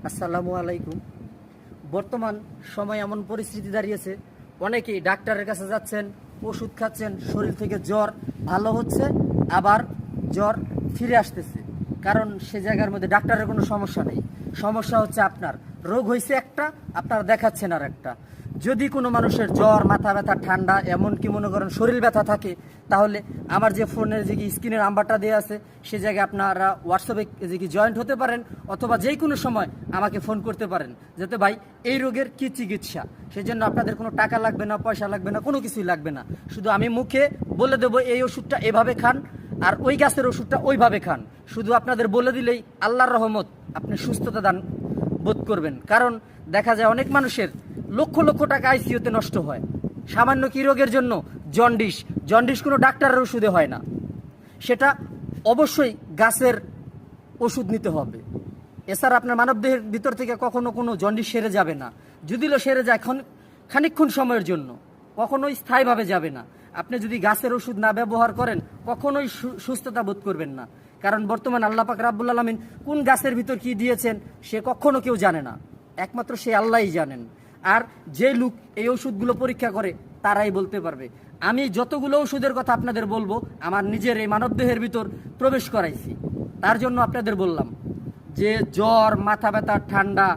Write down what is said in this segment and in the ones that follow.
আসসালামু আলাইকুম। বর্তমান সময় এমন পরিস্থিতি দাঁড়িয়েছে, অনেকেই ডাক্তারের কাছে যাচ্ছেন, ওষুধ খাচ্ছেন, শরীর থেকে জ্বর ভালো হচ্ছে, আবার জ্বর ফিরে আসতেছে। কারণ সে জায়গার মধ্যে ডাক্তারের কোনো সমস্যা নেই, সমস্যা হচ্ছে আপনার রোগ হয়েছে একটা, আপনারা দেখাচ্ছেন আর একটা। যদি কোনো মানুষের জ্বর, মাথা ব্যথা, ঠান্ডা, এমনকি মনে করেন শরীর ব্যথা থাকে, তাহলে আমার যে ফোনের যে স্ক্রিনের নাম্বারটা দেওয়া আছে সে জায়গায় আপনারা হোয়াটসঅ্যাপে যে কি জয়েন্ট হতে পারেন, অথবা যে কোনো সময় আমাকে ফোন করতে পারেন, যাতে ভাই এই রোগের কী চিকিৎসা। সেই জন্য আপনাদের কোনো টাকা লাগবে না, পয়সা লাগবে না, কোনো কিছুই লাগবে না। শুধু আমি মুখে বলে দেবো এই ওষুধটা এভাবে খান, আর ওই গাছের ওষুধটা ওইভাবে খান। শুধু আপনাদের বলে দিলেই আল্লাহর রহমত আপনি সুস্থতা দান বোধ করবেন। কারণ দেখা যায় অনেক মানুষের লক্ষ লক্ষ টাকা আইসিইউতে নষ্ট হয় সামান্য কি রোগের জন্য। জন্ডিস, জন্ডিস কোনো ডাক্তারের ওষুধে হয় না, সেটা অবশ্যই গাছের ওষুধ নিতে হবে। এছাড়া আপনার মানবদেহের ভিতর থেকে কখনো কোনো জন্ডিস সেরে যাবে না। যদিও সেরে যায় খানিকক্ষণ সময়ের জন্য, কখনোই স্থায়ীভাবে যাবে না। আপনি যদি গাছের ওষুধ না ব্যবহার করেন কখনোই সুস্থতা বোধ করবেন না। কারণ বর্তমান আল্লাহ পাক রাব্বুল আলামিন কোন গাছের ভিতর কি দিয়েছেন সে কখনো কেউ জানে না, একমাত্র সে আল্লাহই জানেন। আর যে লোক এই ওষুধগুলো পরীক্ষা করে তারাই বলতে পারবে। আমি যতগুলো ওষুধের কথা আপনাদের বলবো আমার নিজের এই মানবদেহের ভিতর প্রবেশ করাইছি, তার জন্য আপনাদের বললাম যে জ্বর, মাথা ব্যথা, ঠান্ডা,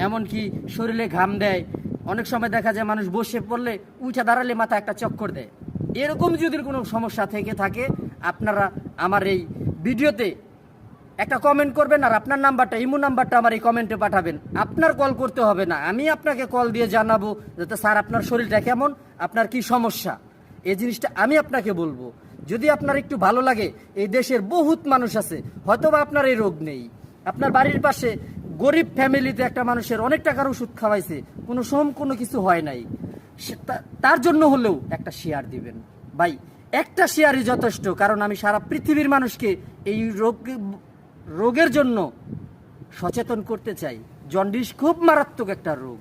এমনকি শরীরে ঘাম দেয়, অনেক সময় দেখা যায় মানুষ বসে পড়লে উঠে দাঁড়ালে মাথা একটা চক্কর দেয়। এরকম যদি কোনো সমস্যা থেকে থাকে আপনারা আমার এই ভিডিওতে একটা কমেন্ট করবেন, আর আপনার নাম্বারটা, ইমো নাম্বারটা আমার এই কমেন্টে পাঠাবেন। আপনার কল করতে হবে না, আমি আপনাকে কল দিয়ে জানাবো যাতে স্যার আপনার শরীরটা কেমন, আপনার কি সমস্যা, এই জিনিসটা আমি আপনাকে বলবো। যদি আপনার একটু ভালো লাগে, এই দেশের বহুত মানুষ আছে হয়তোবা আপনার এই রোগ নেই, আপনার বাড়ির পাশে গরিব ফ্যামিলিতে একটা মানুষের অনেক টাকার ওষুধ খাওয়াইছে, কোনো কিছু হয় নাই, তার জন্য হলেও একটা শেয়ার দিবেন ভাই। একটা শেয়ারই যথেষ্ট। কারণ আমি সারা পৃথিবীর মানুষকে এই রোগের জন্য সচেতন করতে চাই। জন্ডিস খুব মারাত্মক একটা রোগ।